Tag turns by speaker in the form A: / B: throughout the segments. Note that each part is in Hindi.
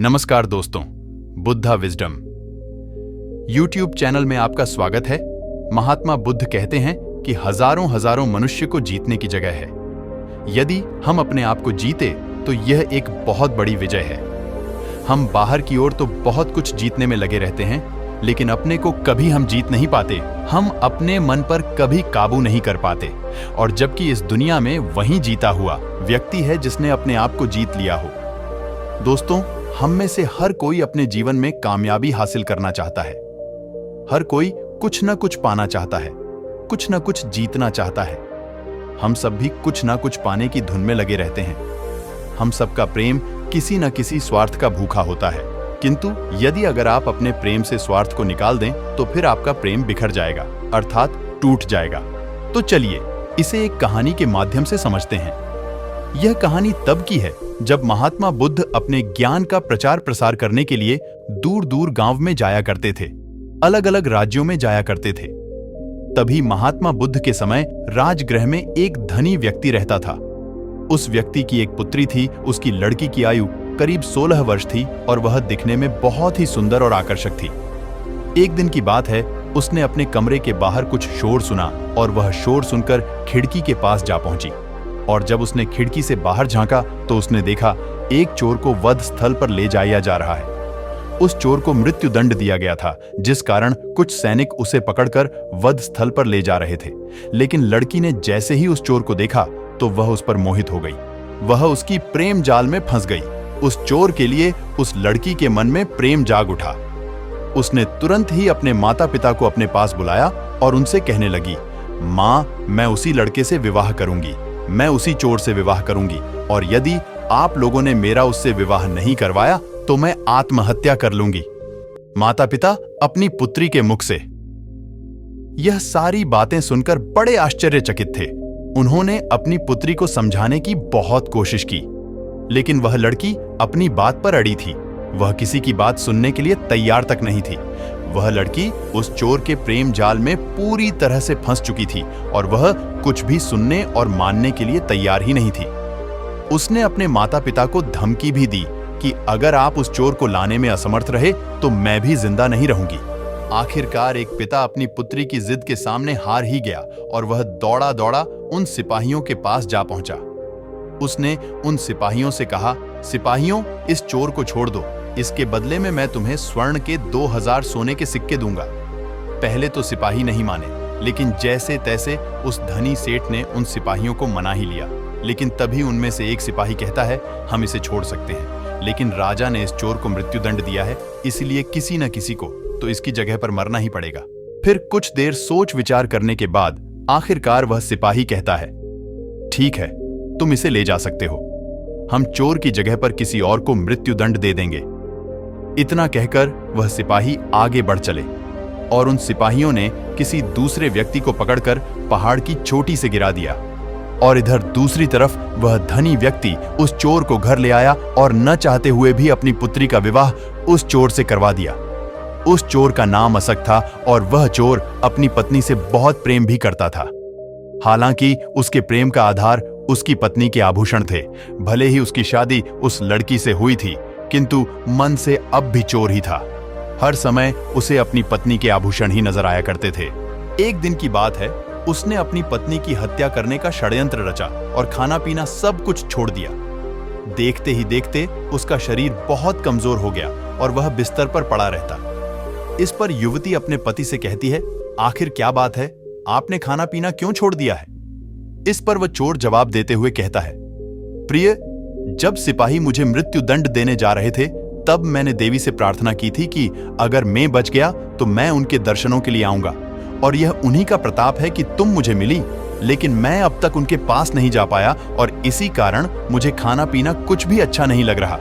A: नमस्कार दोस्तों, बुद्धा विजडम यूट्यूब चैनल में आपका स्वागत है। महात्मा बुद्ध कहते हैं कि हजारों हजारों मनुष्य को जीतने की जगह है। यदि हम अपने आप को जीते तो यह एक बहुत बड़ी विजय है। हम बाहर की ओर तो बहुत कुछ जीतने में लगे रहते हैं, लेकिन अपने को कभी हम जीत नहीं पाते। हम अपने मन पर कभी काबू नहीं कर पाते, और जबकि इस दुनिया में वही जीता हुआ व्यक्ति है जिसने अपने आप को जीत लिया हो। दोस्तों, हम में से हर कोई अपने जीवन में कामयाबी हासिल करना चाहता है। हर कोई कुछ न कुछ पाना चाहता है, कुछ न कुछ जीतना चाहता है। हम सब भी कुछ न कुछ पाने की धुन में लगे रहते हैं। हम सबका प्रेम किसी न किसी स्वार्थ का भूखा होता है, किंतु यदि अगर आप अपने प्रेम से स्वार्थ को निकाल दें तो फिर आपका प्रेम बिखर जाएगा, अर्थात टूट जाएगा। तो चलिए इसे एक कहानी के माध्यम से समझते हैं। यह कहानी तब की है जब महात्मा बुद्ध अपने ज्ञान का प्रचार प्रसार करने के लिए दूर दूर गांव में जाया करते थे, अलग अलग राज्यों में जाया करते थे। तभी महात्मा बुद्ध के समय राजगृह में एक धनी व्यक्ति रहता था। उस व्यक्ति की एक पुत्री थी। उसकी लड़की की आयु करीब 16 वर्ष थी और वह दिखने में बहुत ही सुंदर और आकर्षक थी। एक दिन की बात है, उसने अपने कमरे के बाहर कुछ शोर सुना और वह शोर सुनकर खिड़की के पास जा पहुंची। और जब उसने खिड़की से बाहर झांका तो उसने देखा एक चोर को वध स्थल पर ले जाया जा रहा है। उस चोर को मृत्यु दंड दिया गया था, जिस कारण कुछ सैनिक उसे पकड़कर वध स्थल पर ले जा रहे थे। लेकिन लड़की ने जैसे ही उस चोर को देखा तो वह उस पर मोहित हो गई। वह उसकी प्रेम जाल में फंस गई। उस चोर के लिए उस लड़की के मन में प्रेम जाग उठा। उसने तुरंत ही अपने माता पिता को अपने पास बुलाया और उनसे कहने लगी, माँ, मैं उसी लड़के से विवाह करूंगी, मैं उसी चोर से विवाह करूंगी, और यदि आप लोगों ने मेरा उससे विवाह नहीं करवाया तो मैं आत्महत्या कर लूंगी। माता पिता अपनी पुत्री के मुख से यह सारी बातें सुनकर बड़े आश्चर्यचकित थे। उन्होंने अपनी पुत्री को समझाने की बहुत कोशिश की, लेकिन वह लड़की अपनी बात पर अड़ी थी। वह किसी की बात सुनने के लिए तैयार तक नहीं थी। वह लड़की उस चोर के प्रेम जाल में पूरी तरह से फंस चुकी थी और वह कुछ भी सुनने और मानने के लिए तैयार ही नहीं थी। उसने अपने माता पिता को धमकी भी दी कि अगर आप उस चोर को लाने में असमर्थ रहे तो मैं भी जिंदा नहीं रहूंगी। आखिरकार एक पिता अपनी पुत्री की जिद के सामने हार ही गया और वह दौड़ा दौड़ा उन सिपाहियों के पास जा पहुंचा। उसने उन सिपाहियों से कहा, सिपाहियों, इस चोर को छोड़ दो, इसके बदले में मैं तुम्हें स्वर्ण के 2000 सोने के सिक्के दूंगा। पहले तो सिपाही नहीं माने, लेकिन जैसे तैसे उस धनी सेठ ने उन सिपाहियों को मना ही लिया। लेकिन तभी उनमें से एक सिपाही कहता है, हम इसे छोड़ सकते हैं, लेकिन राजा ने इस चोर को मृत्युदंड दिया है, इसलिए किसी न किसी को तो इसकी जगह पर मरना ही पड़ेगा। फिर कुछ देर सोच विचार करने के बाद आखिरकार वह सिपाही कहता है, ठीक है, तुम इसे ले जा सकते हो, हम चोर की जगह पर किसी और को मृत्युदंड दे देंगे। इतना कहकर वह सिपाही आगे बढ़ चले और उन सिपाहियों ने किसी दूसरे व्यक्ति को पकड़कर पहाड़ की चोटी से गिरा दिया। और इधर दूसरी तरफ वह धनी व्यक्ति उस चोर को घर ले आया और न चाहते हुए भी अपनी पुत्री का विवाह उस चोर से करवा दिया। उस चोर का नाम असक था और वह चोर अपनी पत्नी से बहुत प्रेम भी करता था। हालांकि उसके प्रेम का आधार उसकी पत्नी के आभूषण थे। भले ही उसकी शादी उस लड़की से हुई थी, किंतु मन से अब भी चोर ही था। हर समय उसे अपनी पत्नी के आभूषण ही नजर आया करते थे। एक दिन की बात है, उसने अपनी पत्नी की हत्या करने का षड्यंत्र रचा और खाना पीना सब कुछ छोड़ दिया। देखते ही देखते उसका शरीर बहुत कमजोर हो गया और वह बिस्तर पर पड़ा रहता। इस पर युवती अपने पति से कहती है, आखिर क्या बात है, आपने खाना पीना क्यों छोड़ दिया है? इस पर वह चोर जवाब देते हुए कहता है, प्रिय, जब सिपाही मुझे मृत्यु दंड देने जा रहे थे तब मैंने देवी से प्रार्थना की थी कि अगर मैं बच गया तो मैं उनके दर्शनों के लिए आऊंगा, और यह उन्हीं का प्रताप है कि तुम मुझे मिली। लेकिन मैं अब तक उनके पास नहीं जा पाया और इसी कारण मुझे खाना पीना कुछ भी अच्छा नहीं लग रहा।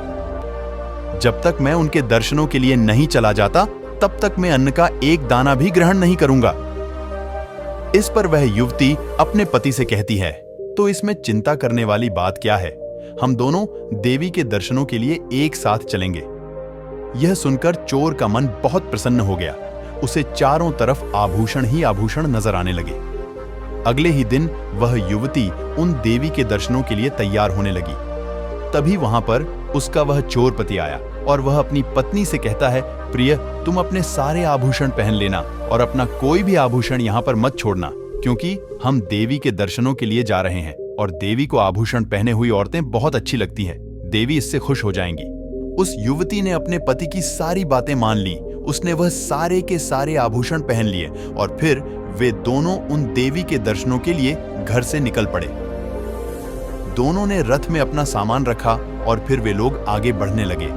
A: जब तक मैं उनके दर्शनों के लिए नहीं चला जाता तब तक मैं अन्न का एक दाना भी ग्रहण नहीं करूंगा। इस पर वह युवती अपने पति से कहती है, तो इसमें चिंता करने वाली बात क्या है, हम दोनों देवी के दर्शनों के लिए एक साथ चलेंगे। यह सुनकर चोर का मन बहुत प्रसन्न हो गया। उसे चारों तरफ आभूषण ही आभूषण नजर आने लगे। अगले ही दिन वह युवती उन देवी के दर्शनों के लिए तैयार होने लगी। तभी वहां पर उसका वह चोर पति आया और वह अपनी पत्नी से कहता है, प्रिय, तुम अपने सारे आभूषण पहन लेना और अपना कोई भी आभूषण यहाँ पर मत छोड़ना, क्योंकि हम देवी के दर्शनों के लिए जा रहे हैं और देवी को आभूषण पहने हुई औरतें बहुत अच्छी लगती हैं। देवी इससे खुश हो जाएंगी। उस युवती ने अपने पति की सारी बातें मान ली। उसने वह सारे के सारे आभूषण पहन लिए और फिर वे दोनों उन देवी के दर्शनों के लिए घर से निकल पड़े। दोनों ने रथ में अपना सामान रखा और फिर वे लोग आगे बढ़ने लगे।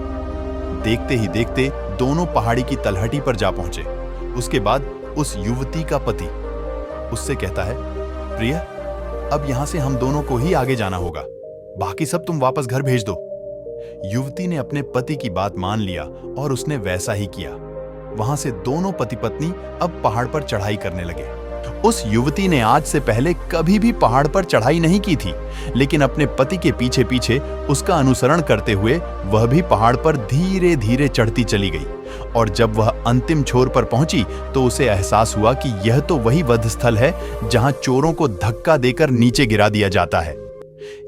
A: देखते ही देखते दोनों पहाड़ी की तलहटी पर जा पहुंचे। उसके बाद उस युवती का पति उससे कहता है, प्रिय, अब यहां से हम दोनों को ही आगे जाना होगा, बाकी सब तुम वापस घर भेज दो। युवती ने अपने पति की बात मान लिया और उसने वैसा ही किया। वहां से दोनों पति पत्नी अब पहाड़ पर चढ़ाई करने लगे। उस युवती ने आज से पहले कभी भी पहाड़ पर चढ़ाई नहीं की थी, लेकिन अपने पति के पीछे पीछे उसका अनुसरण करते हुए वह भी पहाड़ पर धीरे धीरे चढ़ती चली गई। और जब वह अंतिम छोर पर पहुंची तो उसे एहसास हुआ कि यह तो वही वध स्थल है जहां चोरों को धक्का देकर नीचे गिरा दिया जाता है।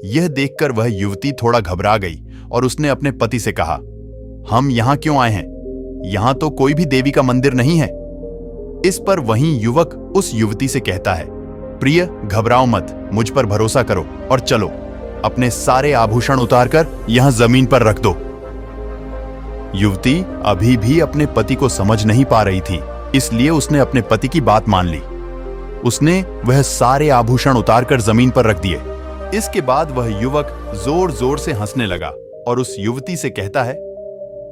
A: यह देखकर वह युवती थोड़ा घबरा गई और उसने अपने पति से कहा, हम यहां क्यों आए हैं? यहां तो कोई भी देवी का मंदिर नहीं है। इस पर वहीं युवक उस युवती से कहता है, प्रिय, घबराओ मत, मुझ पर भरोसा करो और चलो, अपने सारे आभूषण उतारकर यहां जमीन पर रख दो। युवती अभी भी अपने पति को समझ नहीं पा रही थी, इसलिए उसने अपने पति की बात मान ली। उसने वह सारे आभूषण उतारकर जमीन पर रख दिए। इसके बाद वह युवक जोर जोर से हंसने लगा और उस युवती से कहता है,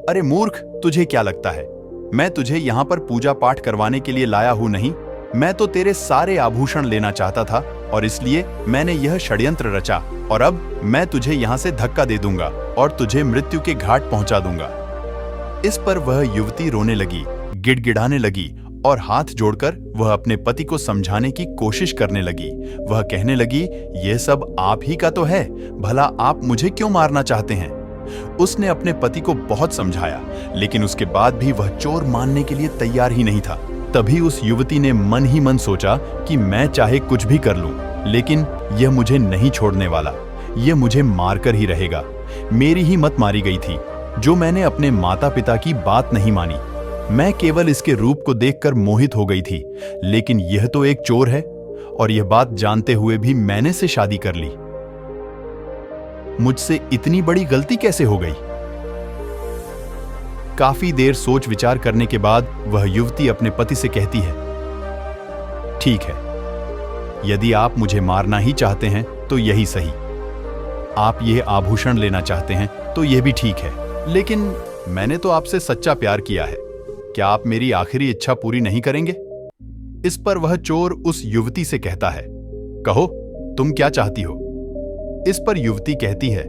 A: अरे मूर्ख, तुझे क्या लगता है मैं तुझे यहाँ पर पूजा पाठ करवाने के लिए लाया हूं? नहीं, मैं तो तेरे सारे आभूषण लेना चाहता था और इसलिए मैंने यह षड्यंत्र रचा और अब मैं तुझे यहाँ से धक्का दे दूंगा और तुझे मृत्यु के घाट पहुंचा दूंगा। इस पर वह युवती रोने लगी, गिड़गिड़ाने लगी और हाथ जोड़कर वह अपने पति को समझाने की कोशिश करने लगी। वह कहने लगी, यह सब आप ही का तो है, भला आप मुझे क्यों मारना चाहते हैं? उसने अपने पति को बहुत समझाया, लेकिन उसके बाद भी वह चोर मानने के लिए तैयार ही नहीं था। तभी उस युवती ने मन ही मन सोचा कि मैं चाहे कुछ भी कर लूं, लेकिन यह मुझे नहीं छोड़ने वाला, यह मुझे मारकर ही रहेगा। मेरी ही मत मारी गई थी, जो मैंने अपने माता पिता की बात नहीं मानी। मैं केवल इसके रूप को देखकर मोहित हो गई थी, लेकिन यह तो एक चोर है और यह बात जानते हुए भी मैंने से शादी कर ली। मुझसे इतनी बड़ी गलती कैसे हो गई? काफी देर सोच विचार करने के बाद वह युवती अपने पति से कहती है, ठीक है, यदि आप मुझे मारना ही चाहते हैं तो यही सही। आप यह आभूषण लेना चाहते हैं तो यह भी ठीक है, लेकिन मैंने तो आपसे सच्चा प्यार किया है। क्या आप मेरी आखिरी इच्छा पूरी नहीं करेंगे? इस पर वह चोर उस युवती से कहता है, कहो, तुम क्या चाहती हो? इस पर युवती कहती है,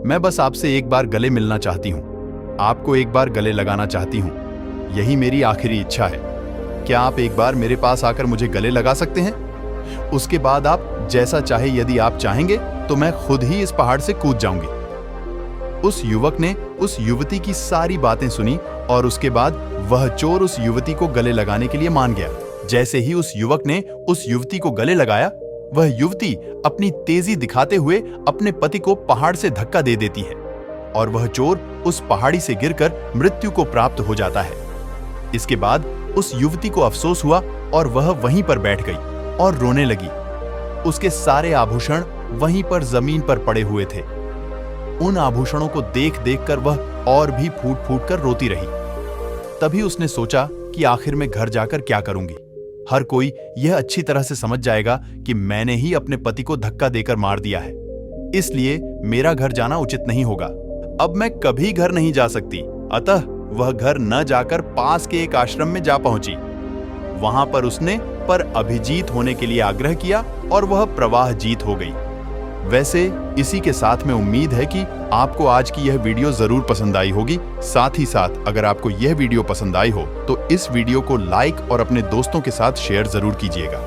A: मैं बस आपसे एक बार गले मिलना चाहती हूं, आपको एक बार गले लगाना चाहती हूं, यही मेरी आखिरी इच्छा है। क्या आप एक बार मेरे पास आकर मुझे गले लगा सकते हैं? उसके बाद आप जैसा चाहे, यदि आप चाहेंगे तो मैं खुद ही इस पहाड़ से कूद जाऊंगी। उस युवक ने उस युवती की सारी बातें सुनी और उसके बाद वह चोर उस युवती को गले लगाने के लिए मान गया। जैसे ही उस युवक ने उस युवती को गले लगाया, वह युवती अपनी तेजी दिखाते हुए अपने पति को पहाड़ से धक्का दे देती है और वह चोर उस पहाड़ी से गिरकर मृत्यु को प्राप्त हो जाता है। इसके बाद उस युवती को अफसोस हुआ और वह वहीं पर बैठ गई और रोने लगी। उसके सारे आभूषण वहीं पर जमीन पर पड़े हुए थे। उन आभूषणों को देख देखकर वह और भी फूट फूट कर रोती रही। तभी उसने सोचा कि आखिर में घर जाकर क्या करूंगी। हर कोई यह अच्छी तरह से समझ जाएगा कि मैंने ही अपने पति को धक्का देकर मार दिया है, इसलिए मेरा घर जाना उचित नहीं होगा। अब मैं कभी घर नहीं जा सकती। अतः वह घर न जाकर पास के एक आश्रम में जा पहुंची। वहां पर उसने पर अभिजीत होने के लिए आग्रह किया और वह प्रवाह जीत हो गई। वैसे इसी के साथ में उम्मीद है कि आपको आज की यह वीडियो जरूर पसंद आई होगी। साथ ही साथ अगर आपको यह वीडियो पसंद आई हो तो इस वीडियो को लाइक और अपने दोस्तों के साथ शेयर जरूर कीजिएगा।